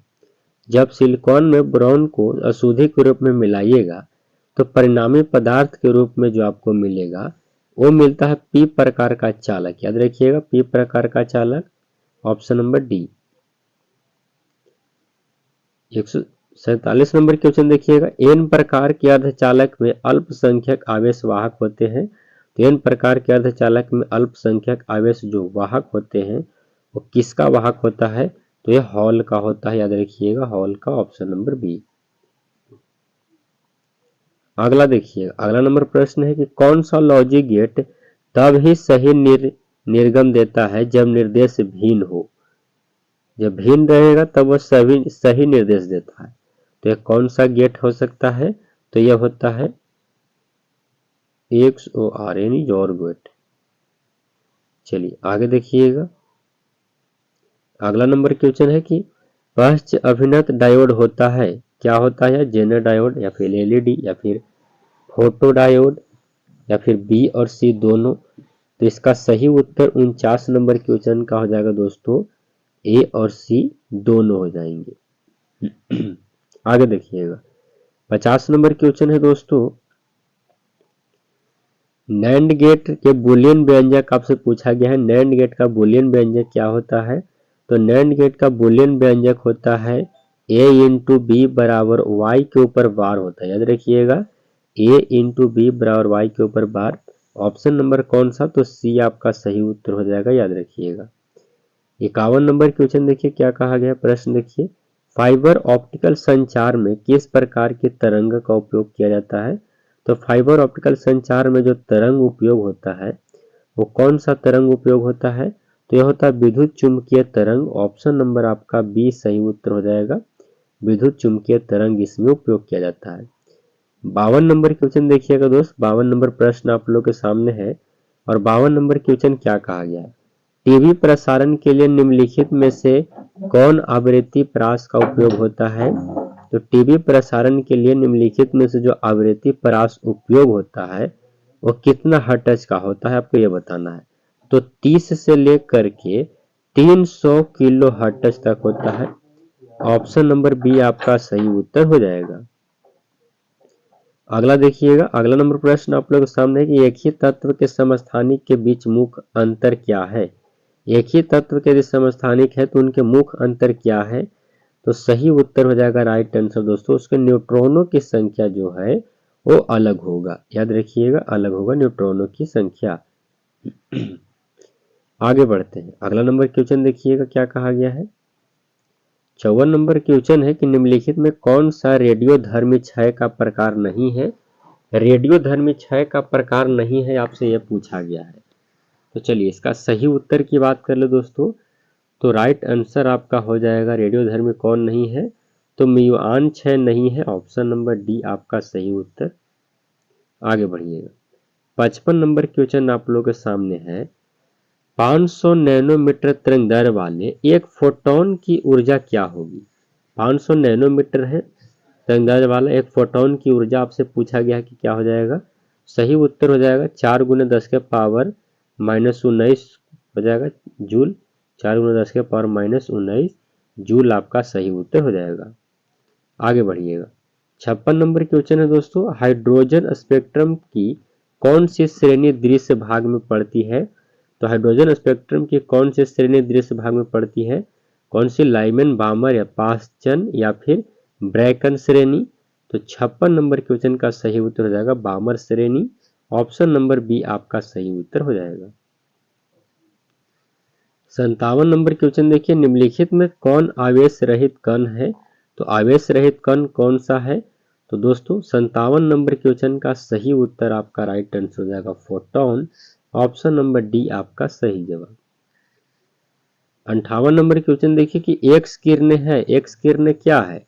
जब सिलिकॉन में बोरॉन को अशुद्धि के रूप में मिलाइएगा तो परिणामी पदार्थ के रूप में जो आपको मिलेगा वो मिलता है पी प्रकार का चालक। याद रखिएगा पी प्रकार का चालक। Option number D. 147 number question देखिएगा, एन प्रकार के अर्धचालक में अल्पसंख्यक आवेश वाहक होते हैं। तो एन प्रकार के अर्धचालक में अल्पसंख्यक आवेश जो वाहक होते हैं वो किसका वाहक होता है, तो यह हॉल का होता है। याद रखिएगा हॉल का। Option number B. अगला देखिएगा, अगला नंबर प्रश्न है कि कौन सा लॉजिक गेट तब ही सही निर्गम देता है जब निर्देश भिन्न हो। जब भिन्न रहेगा तब वह सही निर्देश देता है। तो यह कौन सा गेट हो सकता है, तो यह होता है XOR यानी जोर गेट। चलिए आगे देखिएगा, अगला नंबर क्वेश्चन है कि पश्च अभिनत डायोड होता है, क्या होता है, जेनर डायोड या फिर LED या फिर फोटो डायोड या फिर बी और सी दोनों। तो इसका सही उत्तर 49 नंबर क्वेश्चन का हो जाएगा दोस्तों, ए और सी दोनों हो जाएंगे। आगे देखिएगा, 50 नंबर क्वेश्चन है दोस्तों, नैंड गेट के बूलियन व्यंजक आपसे पूछा गया है, नैंड गेट का बूलियन व्यंजक क्या होता है? तो नैंड गेट का बूलियन व्यंजक होता है a इंटू बी बराबर वाई के ऊपर बार होता है, याद रखिएगा, a इंटू बी बराबर वाई के ऊपर बार। ऑप्शन नंबर कौन सा? तो सी आपका सही उत्तर हो जाएगा, याद रखिएगा। 51 नंबर क्वेश्चन देखिए क्या कहा गया, प्रश्न देखिए, फाइबर ऑप्टिकल संचार में किस प्रकार के तरंग का उपयोग किया जाता है? तो फाइबर ऑप्टिकल संचार में जो तरंग उपयोग होता है वो कौन सा तरंग उपयोग होता है? तो यह होता है विद्युत चुंबकीय तरंग। ऑप्शन नंबर आपका बी सही उत्तर हो जाएगा, विद्युत चुंबकीय तरंग इसमें उपयोग किया जाता है। 52 नंबर क्वेश्चन देखिएगा दोस्त, 52 नंबर प्रश्न आप लोग के सामने है और 52 नंबर क्वेश्चन क्या कहा गया है, टीवी प्रसारण के लिए निम्नलिखित में से कौन आवृत्ति परास का उपयोग होता है? तो टीवी प्रसारण के लिए निम्नलिखित में से जो आवृत्ति परास उपयोग होता है वो कितना हर्ट्ज का होता है, आपको ये बताना है। तो 30 से लेकर के 300 किलो हर्ट्ज तक होता है। ऑप्शन नंबर बी आपका सही उत्तर हो जाएगा। अगला देखिएगा, अगला नंबर प्रश्न आप लोग के सामने है कि एक ही तत्व के समस्थानिक के बीच मुख्य अंतर क्या है? एक ही तत्व के यदि समस्थानिक है तो उनके मुख्य अंतर क्या है? तो सही उत्तर हो जाएगा राइट आंसर दोस्तों, उसके न्यूट्रॉनों की संख्या जो है वो अलग होगा, याद रखिएगा, अलग होगा न्यूट्रॉनों की संख्या। आगे बढ़ते हैं, अगला नंबर क्वेश्चन देखिएगा क्या कहा गया है। 54 नंबर क्वेश्चन है कि निम्नलिखित में कौन सा रेडियोधर्मी क्षय का प्रकार नहीं है? रेडियोधर्मी क्षय का प्रकार नहीं है, आपसे यह पूछा गया है। तो चलिए इसका सही उत्तर की बात कर ले दोस्तों, तो राइट आंसर आपका हो जाएगा रेडियोधर्मी कौन नहीं है? तो म्यूआन क्षय नहीं है, ऑप्शन नंबर डी आपका सही उत्तर। आगे बढ़िएगा, 55 नंबर क्वेश्चन आप लोगों के सामने है, 500 नैनोमीटर तरंगदैर्घ्य वाले एक फोटोन की ऊर्जा क्या होगी? 500 नैनोमीटर है तरंगदैर्घ्य वाला एक फोटोन की ऊर्जा आपसे पूछा गया है कि क्या हो जाएगा? सही उत्तर हो जाएगा 4 गुने 10 के पावर -19 हो जाएगा जूल, 4 गुने 10 के पावर -19 जूल आपका सही उत्तर हो जाएगा। आगे बढ़िएगा, 56 नंबर क्वेश्चन है दोस्तों, हाइड्रोजन स्पेक्ट्रम की कौन सी श्रेणी दृश्य भाग में पड़ती है? तो हाइड्रोजन स्पेक्ट्रम की कौन सी श्रेणी दृश्य भाग में पड़ती है? कौन सी, लाइमन, बामर या पास्चन या फिर ब्रैकन श्रेणी? तो 56 नंबर क्वेश्चन का सही उत्तर हो जाएगा बामर श्रेणी। ऑप्शन नंबर बी आपका सही उत्तर हो जाएगा। 57 नंबर क्वेश्चन देखिए, निम्नलिखित में कौन आवेश रहित कण है? तो आवेश रहित कण कौन सा है? तो दोस्तों 57 नंबर क्वेश्चन का सही उत्तर आपका राइट आंसर हो जाएगा फोटोन। ऑप्शन नंबर डी आपका सही जवाब। 58 नंबर क्वेश्चन देखिए कि एक्स किरणें है, एक्स किरणें क्या है?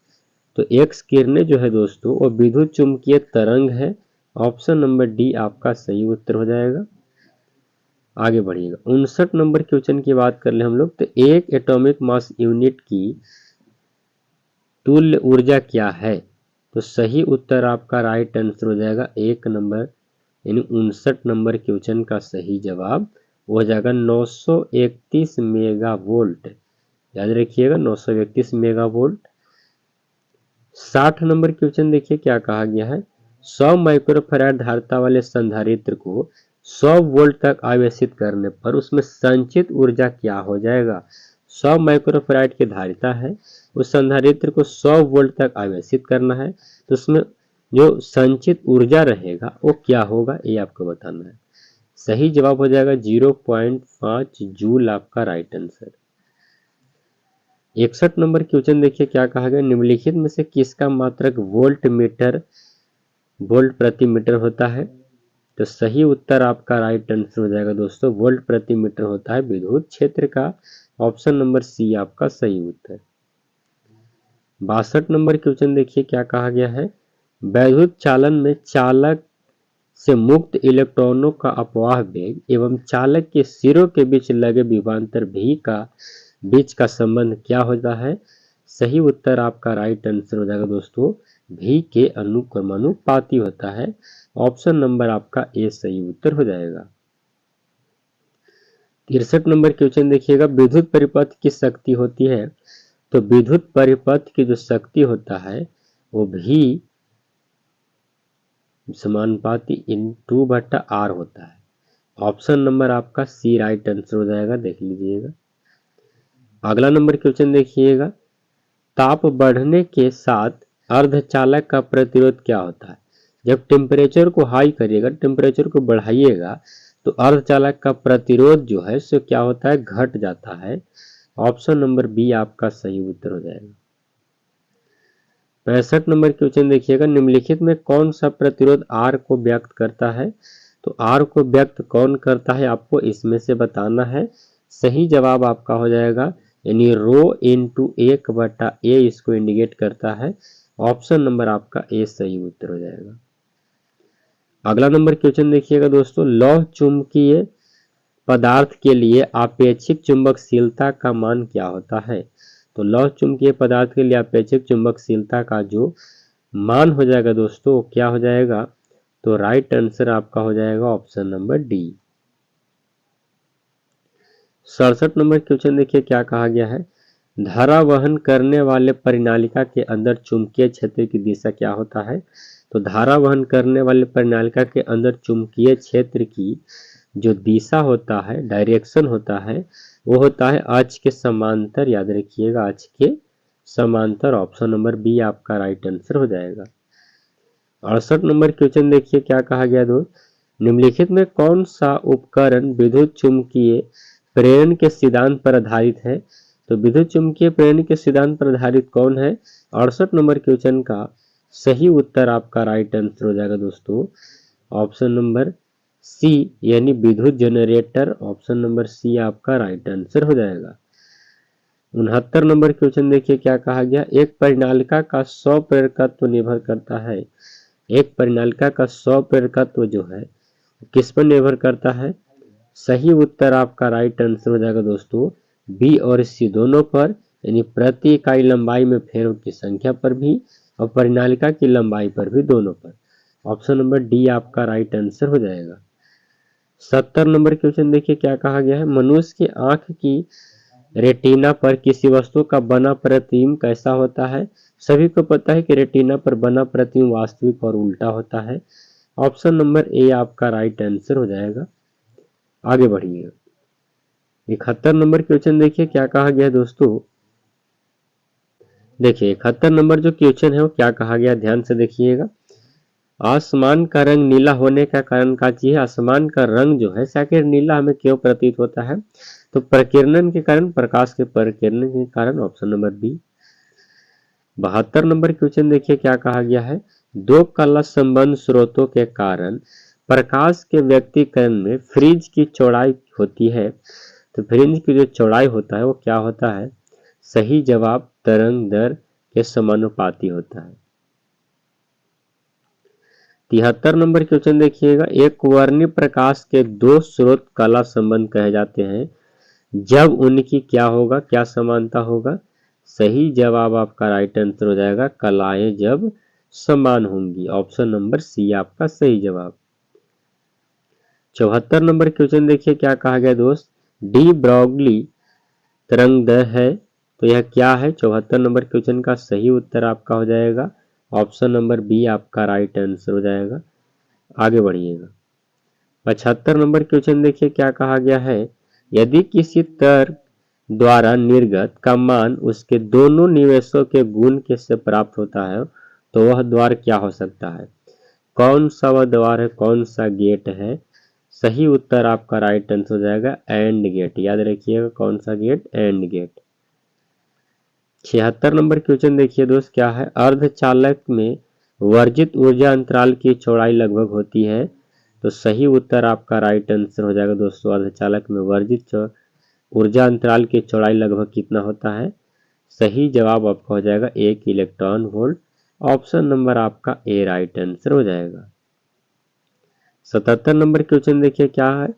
तो एक्स किरणें जो है दोस्तों वो विद्युत चुंबकीय तरंग है। ऑप्शन नंबर डी आपका सही उत्तर हो जाएगा। आगे बढ़िएगा, 59 नंबर क्वेश्चन की बात कर ले हम लोग, तो एक एटॉमिक मास यूनिट की तुल्य ऊर्जा क्या है? तो सही उत्तर आपका राइट आंसर हो जाएगा 1 नंबर, यानी 59 नंबर क्वेश्चन का सही जवाब हो जाएगा 931 मेगावोल्ट, याद रखिएगा 931 मेगावोल्ट। 60 नंबर क्वेश्चन देखिए क्या कहा गया है, 100 माइक्रोफैराड धारिता वाले संधारित्र को 100 वोल्ट तक आवेशित करने पर उसमें संचित ऊर्जा क्या हो जाएगा? 100 माइक्रोफैराड की धारिता है, उस संधारित्र को 100 वोल्ट तक आवेशित करना है, तो उसमें जो संचित ऊर्जा रहेगा वो क्या होगा, ये आपको बताना है। सही जवाब हो जाएगा 0.5 जूल आपका राइट आंसर। 61 नंबर क्वेश्चन देखिए क्या कहा गया, निम्नलिखित में से किसका मात्रक वोल्ट प्रति मीटर होता है? तो सही उत्तर आपका राइट आंसर हो जाएगा दोस्तों, वोल्ट प्रति मीटर होता है विद्युत क्षेत्र का। ऑप्शन नंबर सी आपका सही उत्तर। 62 नंबर क्वेश्चन देखिए क्या कहा गया है, वैद्युत चालन में चालक से मुक्त इलेक्ट्रॉनों का अपवाह वेग एवं चालक के सिरों के बीच लगे विभवांतर भी का बीच का संबंध क्या होता है? सही उत्तर आपका राइट आंसर हो जाएगा दोस्तों, भी के अनुक्रमानुपाती होता है। ऑप्शन नंबर आपका ए सही उत्तर हो जाएगा। 63 नंबर क्वेश्चन देखिएगा, विद्युत परिपथ की शक्ति होती है, तो विद्युत परिपथ की जो शक्ति होता है वो भी समानुपाती इन 2/r होता है। ऑप्शन नंबर आपका सी राइट आंसर हो जाएगा, देख लीजिएगा। अगला नंबर क्वेश्चन देखिएगा, ताप बढ़ने के साथ अर्धचालक का प्रतिरोध क्या होता है? जब टेम्परेचर को हाई करिएगा, टेम्परेचर को बढ़ाइएगा, तो अर्धचालक का प्रतिरोध जो है सो क्या होता है, घट जाता है। ऑप्शन नंबर बी आपका सही उत्तर हो जाएगा। 65 नंबर क्वेश्चन देखिएगा, निम्नलिखित में कौन सा प्रतिरोध आर को व्यक्त करता है? तो आर को व्यक्त कौन करता है आपको इसमें से बताना है। सही जवाब आपका हो जाएगा यानी रो इंटू 1/a इसको इंडिकेट करता है। ऑप्शन नंबर आपका ए सही उत्तर हो जाएगा। अगला नंबर क्वेश्चन देखिएगा दोस्तों, लौह चुंबकीय पदार्थ के लिए आपेक्षिक चुंबकशीलता का मान क्या होता है? तो लौह चुंबकीय पदार्थ के लिए आपेक्षिक चुंबकशीलता का जो मान हो जाएगा दोस्तों वो क्या हो जाएगा? तो राइट आंसर आपका हो जाएगा option number D. 67 number question देखिए क्या कहा गया है, धारा वहन करने वाले परिनालिका के अंदर चुंबकीय क्षेत्र की दिशा क्या होता है? तो धारा वहन करने वाले परिनालिका के अंदर चुंबकीय क्षेत्र की जो दिशा होता है, डायरेक्शन होता है, वो होता है अक्ष के समांतर। याद रखिएगा, अक्ष के समांतर। ऑप्शन नंबर बी आपका राइट आंसर हो जाएगा। 68 नंबर क्वेश्चन देखिए क्या कहा गया दोस्त, निम्नलिखित में कौन सा उपकरण विद्युत चुंबकीय प्रेरण के सिद्धांत पर आधारित है? तो विद्युत चुंबकीय प्रेरण के सिद्धांत पर आधारित कौन है? 68 नंबर क्वेश्चन का सही उत्तर आपका राइट आंसर हो जाएगा दोस्तों, ऑप्शन नंबर सी यानी विद्युत जनरेटर। ऑप्शन नंबर सी आपका राइट आंसर हो जाएगा। 69 नंबर क्वेश्चन देखिए क्या कहा गया, एक परिनालिका का 100 प्रेरकत्व निर्भर करता है। एक परिनालिका का 100 प्रेरकत्व जो है किस पर निर्भर करता है? सही उत्तर आपका राइट आंसर हो जाएगा दोस्तों बी और सी दोनों पर, यानी प्रति इकाई लंबाई में फेरों की संख्या पर भी और परिनालिका की लंबाई पर भी, दोनों पर। ऑप्शन नंबर डी आपका राइट आंसर हो जाएगा। 70 नंबर क्वेश्चन देखिए क्या कहा गया है, मनुष्य की आंख की रेटिना पर किसी वस्तु का बना प्रतिबिंब कैसा होता है? सभी को पता है कि रेटिना पर बना प्रतिबिंब वास्तविक और उल्टा होता है। ऑप्शन नंबर ए आपका राइट आंसर हो जाएगा। आगे बढ़िए, 71 नंबर क्वेश्चन देखिए क्या कहा गया दोस्तों। देखिए 71 नंबर जो क्वेश्चन है वो क्या कहा गया, ध्यान से देखिएगा। आसमान का रंग नीला होने का कारण क्या चीज है? आसमान का रंग जो है आखिर नीला हमें क्यों प्रतीत होता है? तो प्रकीर्णन के कारण, प्रकाश के प्रकीर्णन के कारण। Option number B. 72 number question देखिए क्या कहा गया है, दो कला संबंध स्रोतों के कारण प्रकाश के व्यक्तीकरण में फ्रिंज की चौड़ाई होती है। तो फ्रिंज की जो चौड़ाई होता है वो क्या होता है? सही जवाब तरंग दर के समानुपाती होता है। 73 नंबर क्वेश्चन देखिएगा, एक वर्णीय प्रकाश के दो स्रोत कला संबंध कहे जाते हैं जब उनकी क्या होगा, क्या समानता होगा? सही जवाब आपका राइट आंसर हो जाएगा, कलाएं जब समान होंगी। ऑप्शन नंबर सी आपका सही जवाब। 74 नंबर क्वेश्चन देखिए क्या कहा गया दोस्त, डी ब्रॉगली तरंग दर है तो यह क्या है? 74 नंबर क्वेश्चन का सही उत्तर आपका हो जाएगा ऑप्शन नंबर बी आपका राइट आंसर हो जाएगा। आगे बढ़िएगा, 75 नंबर क्वेश्चन देखिए क्या कहा गया है, यदि किसी तर्क द्वारा निर्गत का मान उसके दोनों निवेशों के गुण के से प्राप्त होता है तो वह द्वार क्या हो सकता है? कौन सा वह द्वार है, कौन सा गेट है? सही उत्तर आपका राइट आंसर हो जाएगा एंड गेट। याद रखिएगा कौन सा gate, and gate. 76 number question देखिए दोस्त क्या है, अर्धचालक में वर्जित ऊर्जा अंतराल की चौड़ाई लगभग होती है। तो सही उत्तर आपका राइट आंसर हो जाएगा दोस्तों, अर्धचालक में वर्जित ऊर्जा अंतराल की चौड़ाई लगभग कितना होता है? सही जवाब आपका हो जाएगा 1 इलेक्ट्रॉन वोल्ट। ऑप्शन नंबर आपका ए राइट आंसर हो जाएगा। 77 नंबर क्वेश्चन देखिए क्या है,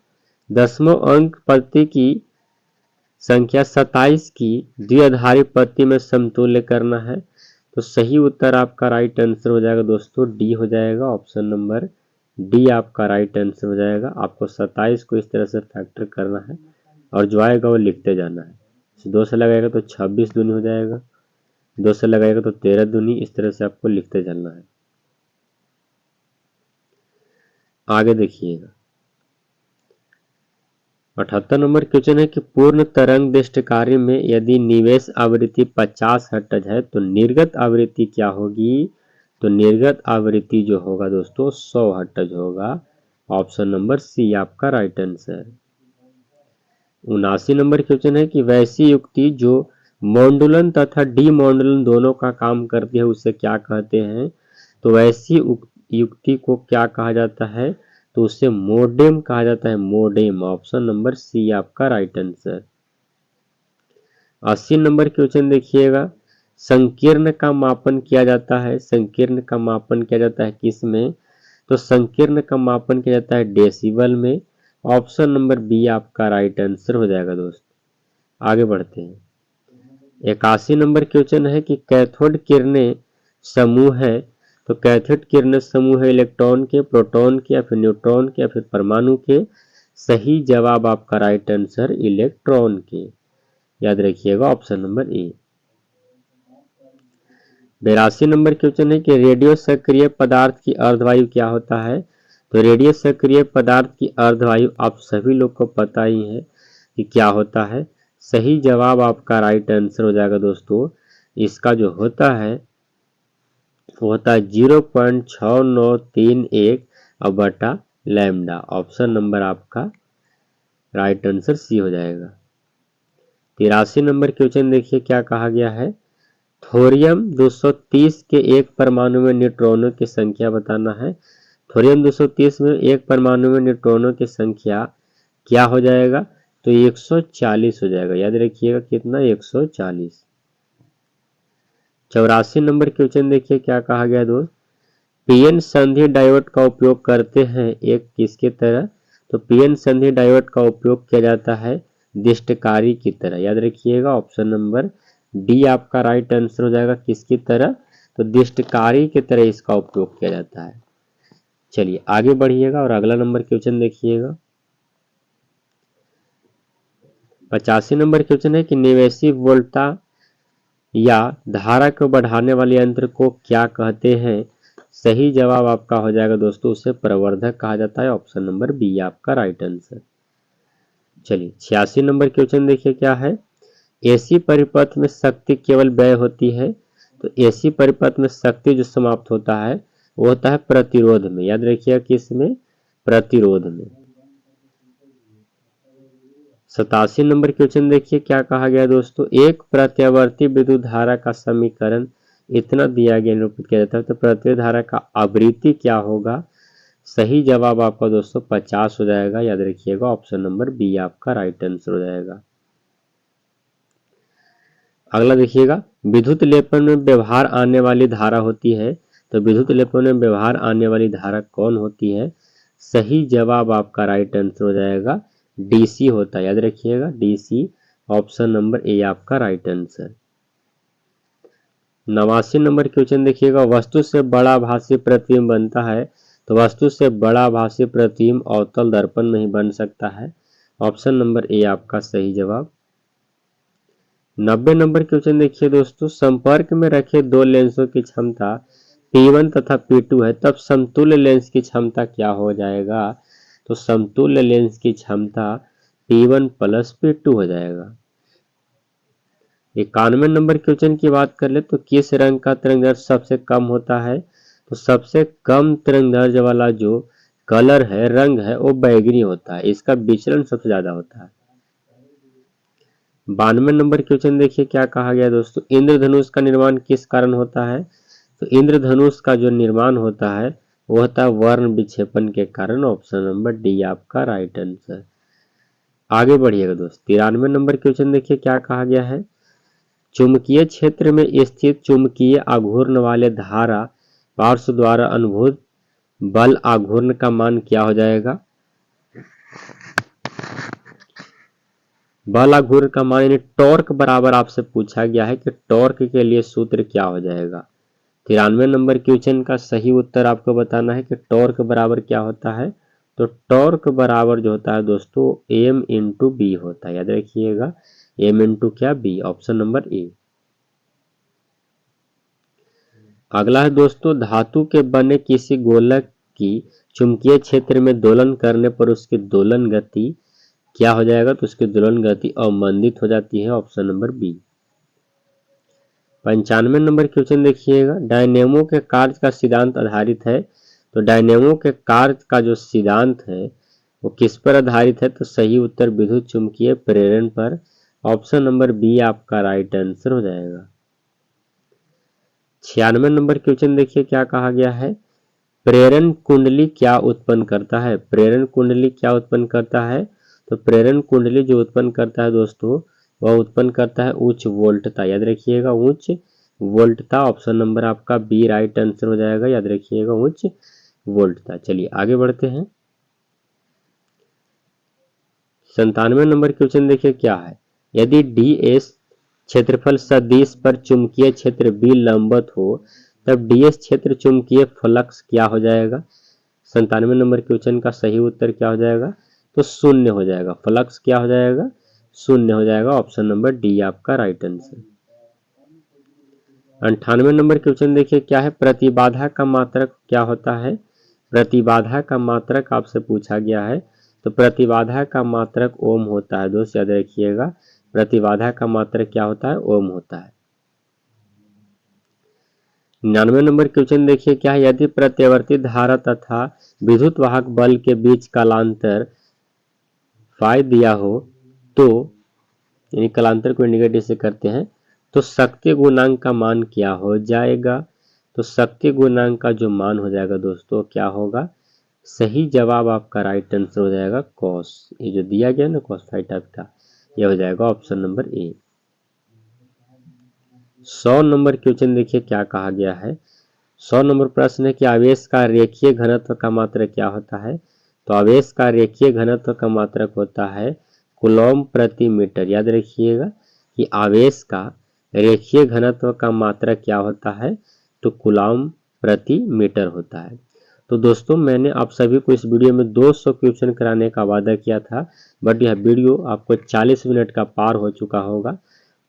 दसवां अंक पत्ती की संख्या 27 की द्विआधारी पत्ती में समतुल्य करना है। तो सही उत्तर आपका राइट आंसर हो जाएगा दोस्तों डी हो जाएगा। ऑप्शन नंबर डी आपका राइट आंसर हो जाएगा। आपको 27 को इस तरह से फैक्टर करना है और जो आएगा वो लिखते जाना है। 2 से लगाएगा तो 26 दूनी हो जाएगा, 2 से लगाएगा तो 13 दूनी, इस तरह से आपको लिखते चलना है। आगे देखिएगा 78 नंबर क्वेश्चन है कि पूर्ण तरंग दृष्टिकारी में यदि निवेश आवृत्ति 50 हर्ट्ज है तो निर्गत आवृत्ति क्या होगी? तो निर्गत आवृत्ति जो होगा दोस्तों 100 हर्ट्ज होगा। ऑप्शन नंबर सी आपका राइट आंसर। 79 नंबर क्वेश्चन है कि वैसी युक्ति जो मॉड्यूलन तथा डीमॉड्यूलन दोनों का काम करती है उसे क्या कहते हैं? तो वैसी युक्ति को क्या कहा जाता है? तो उसे मोडेम कहा जाता है, मोडेम। ऑप्शन नंबर सी आपका राइट आंसर। 80 नंबर क्वेश्चन देखिएगा, संकीर्ण का मापन किया जाता है, संकीर्ण का मापन किया जाता है किस में? तो संकीर्ण का मापन किया जाता है डेसिबल में। ऑप्शन नंबर बी आपका राइट आंसर हो जाएगा दोस्त। आगे बढ़ते हैं 81 नंबर क्वेश्चन है कि कैथोड किरणें समूह है, तो कैथोड किरणें समूह है इलेक्ट्रॉन के, प्रोटॉन के या फिर न्यूट्रॉन के या फिर परमाणु के? सही जवाब आपका राइट आंसर इलेक्ट्रॉन के, याद रखिएगा option number A. 82 number question है कि रेडियो सक्रिय पदार्थ की अर्धवायु क्या होता है? तो रेडियो सक्रिय पदार्थ की अर्धवायु आप सभी लोग को पता ही है कि क्या होता है। सही जवाब आपका राइट आंसर हो जाएगा दोस्तों। इसका जो होता है वो होता है 0.6931 अब बटा लैम्डा। ऑप्शन नंबर आपका राइट आंसर सी हो जाएगा। 83 नंबर क्वेश्चन देखिए क्या कहा गया है, थोरियम 230 के एक परमाणु में न्यूट्रॉनों की संख्या बताना है। थोरियम 230 में एक परमाणु में न्यूट्रॉनों की संख्या क्या हो जाएगा? तो 140 हो जाएगा, याद रखिएगा कितना? 140। 84 नंबर क्वेश्चन देखिए क्या कहा गया दोस्त, पीएन संधि डायोड का उपयोग करते हैं एक किसके तरह? तो पीएन संधि डायोड का उपयोग किया जाता है दृष्टिकारी की तरह, याद रखिएगा ऑप्शन नंबर डी आपका राइट आंसर हो जाएगा। किसकी तरह? तो दृष्टिकारी की तरह इसका उपयोग किया जाता है। चलिए आगे बढ़िएगा और अगला नंबर क्वेश्चन देखिएगा 85 नंबर क्वेश्चन है कि निवेशी वोल्टा या धारा को बढ़ाने वाले यंत्र को क्या कहते हैं? सही जवाब आपका हो जाएगा दोस्तों, उसे प्रवर्धक कहा जाता है। ऑप्शन नंबर बी आपका राइट आंसर। चलिए 86 नंबर क्वेश्चन देखिए क्या है, एसी परिपथ में शक्ति केवल व्यय होती है, तो एसी परिपथ में शक्ति जो समाप्त होता है वो होता है प्रतिरोध में, याद रखिएगा किसमें? प्रतिरोध में। 87 नंबर क्वेश्चन देखिए क्या कहा गया दोस्तों, एक प्रत्यावर्ती विद्युत धारा का समीकरण इतना दिया गया निरूपित किया जाता है, तो प्रत्येक धारा का आवृत्ति क्या होगा? सही जवाब आपका दोस्तों 50 हो जाएगा, याद रखिएगा ऑप्शन नंबर बी आपका राइट आंसर हो जाएगा। अगला देखिएगा, विद्युत लेपन में व्यवहार आने वाली धारा होती है, तो विद्युत लेपन में व्यवहार आने वाली धारा कौन होती है? सही जवाब आपका राइट आंसर हो जाएगा डीसी होता है, याद रखिएगा डीसी। ऑप्शन नंबर ए आपका राइट आंसर। 89 नंबर क्वेश्चन देखिएगा, वस्तु से बड़ा भाषी प्रतिबिंब बनता है, तो वस्तु से बड़ा भाषी प्रतिबिंब अवतल दर्पण में ही बन सकता है। ऑप्शन नंबर ए आपका सही जवाब। 90 नंबर क्वेश्चन देखिए दोस्तों, संपर्क में रखे दो लेंसों की क्षमता P1 तथा P2 है, तब समतुल्य लेंस की क्षमता क्या हो जाएगा? तो समतुल्य लेंस की क्षमता P1 प्लस P2 हो जाएगा। 91 नंबर क्वेश्चन की बात कर ले तो किस रंग का तरंगदैर्घ्य सबसे कम होता है? तो सबसे कम तरंगदैर्घ्य वाला जो कलर है, रंग है, वो बैगनी होता है, इसका विचलन सबसे ज्यादा होता है। 92 नंबर क्वेश्चन देखिए क्या कहा गया दोस्तों, इंद्रधनुष का निर्माण किस कारण होता है? तो इंद्रधनुष का जो निर्माण होता है वो होता है वर्ण विक्षेपण के कारण। ऑप्शन नंबर डी आपका राइट आंसर। आगे बढ़िएगा दोस्त 93 नंबर क्वेश्चन देखिए क्या कहा गया है, चुंबकीय क्षेत्र में स्थित चुंबकीय आघूर्ण वाले धारा पार्श्व द्वारा अनुभूत बल आघूर्ण का मान क्या हो जाएगा? बल आघूर्ण का मान यानी टॉर्क बराबर आपसे पूछा गया है कि टॉर्क के लिए सूत्र क्या हो जाएगा। 93 नंबर क्वेश्चन का सही उत्तर आपको बताना है कि टॉर्क बराबर क्या होता है। तो टॉर्क बराबर जो होता है दोस्तों एम इंटू बी होता है, याद रखिएगा एम इंटू क्या? बी। Option number A. अगला है दोस्तों, धातु के बने किसी गोलक की चुंबकीय क्षेत्र में दोलन करने पर उसकी दोलन गति क्या हो जाएगा, तो उसकी दोलन गति अवमंदित हो जाती है, option number B. 95 number question देखिएगा, डायनेमो के कार्य का सिद्धांत आधारित है। तो डायनेमो के कार्य का जो सिद्धांत है वो किस पर आधारित है, तो सही उत्तर विद्युत चुंबकीय प्रेरण पर, ऑप्शन नंबर बी आपका राइट आंसर हो जाएगा। 96 नंबर क्वेश्चन देखिए क्या कहा गया है, प्रेरण कुंडली क्या उत्पन्न करता है। प्रेरण कुंडली क्या उत्पन्न करता है, तो प्रेरण कुंडली जो उत्पन्न करता है दोस्तों वह उत्पन्न करता है उच्च वोल्टता। याद रखिएगा उच्च वोल्टता, ऑप्शन नंबर आपका बी राइट आंसर हो जाएगा। याद रखिएगा उच्च वोल्टता। चलिए आगे बढ़ते हैं। 97 नंबर क्वेश्चन देखिए क्या है, यदि डी एस क्षेत्रफल सदिश पर चुंबकीय क्षेत्र बी लंबवत हो तब डीएस क्षेत्र चुंबकीय फ्लक्स क्या हो जाएगा। 97 नंबर क्वेश्चन का सही उत्तर क्या हो जाएगा, तो शून्य हो जाएगा। फ्लक्स क्या हो जाएगा, शून्य हो जाएगा, ऑप्शन नंबर डी आपका राइट आंसर। 98 नंबर क्वेश्चन देखिए क्या है, प्रतिबाधा का मात्रक क्या होता है। प्रतिबाधा का मात्रक आपसे पूछा गया है, तो प्रतिबाधा का मात्रक ओम होता है। दोस्त याद रखिएगा प्रतिबाधा का मात्रक क्या होता है, ओम होता है। 99 नंबर क्वेश्चन देखिए क्या है, यदि प्रत्यावर्ती धारा तथा विद्युत वाहक बल के बीच कालांतर फाई दिया हो तो, यानी कालांतर को इंडिकेट से करते हैं, तो शक्ति गुणांक का मान क्या हो जाएगा। तो शक्ति गुणांक का जो मान हो जाएगा दोस्तों क्या होगा, सही जवाब आपका राइट आंसर हो जाएगा कॉस। ये जो दिया गया ना कॉस थीटा का, यह हो जाएगा option number A. 100 number question देखिए क्या कहा गया है। 100 नंबर प्रश्न है कि आवेश का रेखीय घनत्व का मात्रक क्या होता है। तो आवेश का रेखीय घनत्व का मात्रक होता है कूलॉम प्रति मीटर। याद रखिएगा कि आवेश का रेखीय घनत्व का मात्रक क्या होता है, तो कूलॉम प्रति मीटर होता है। तो दोस्तों मैंने आप सभी को इस वीडियो में 200 क्वेश्चन कराने का वादा किया था, बट यह वीडियो आपको 40 मिनट का पार हो चुका होगा।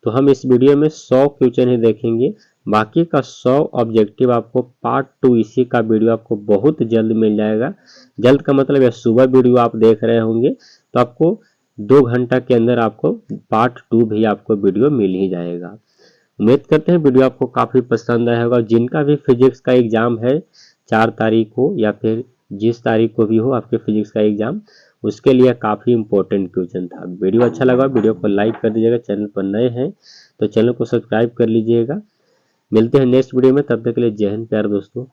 तो हम इस वीडियो में 100 क्वेश्चन ही देखेंगे, बाकी का 100 ऑब्जेक्टिव आपको पार्ट 2 इसी का वीडियो आपको बहुत जल्द मिल जाएगा। जल्द का मतलब यह सुबह वीडियो आप देख रहे होंगे तो आपको 2 घंटा के अंदर आपको पार्ट 2 भी आपको वीडियो मिल ही जाएगा। उम्मीद करते हैं वीडियो आपको काफ़ी पसंद आया होगा। जिनका भी फिजिक्स का एग्जाम है 4 तारीख को या फिर जिस तारीख को भी हो आपके फिजिक्स का एग्जाम, उसके लिए काफ़ी इंपॉर्टेंट क्वेश्चन था। वीडियो अच्छा लगा वीडियो को लाइक कर दीजिएगा, चैनल पर नए हैं तो चैनल को सब्सक्राइब कर लीजिएगा। मिलते हैं नेक्स्ट वीडियो में, तब तक के लिए जय हिंद प्यारे दोस्तों।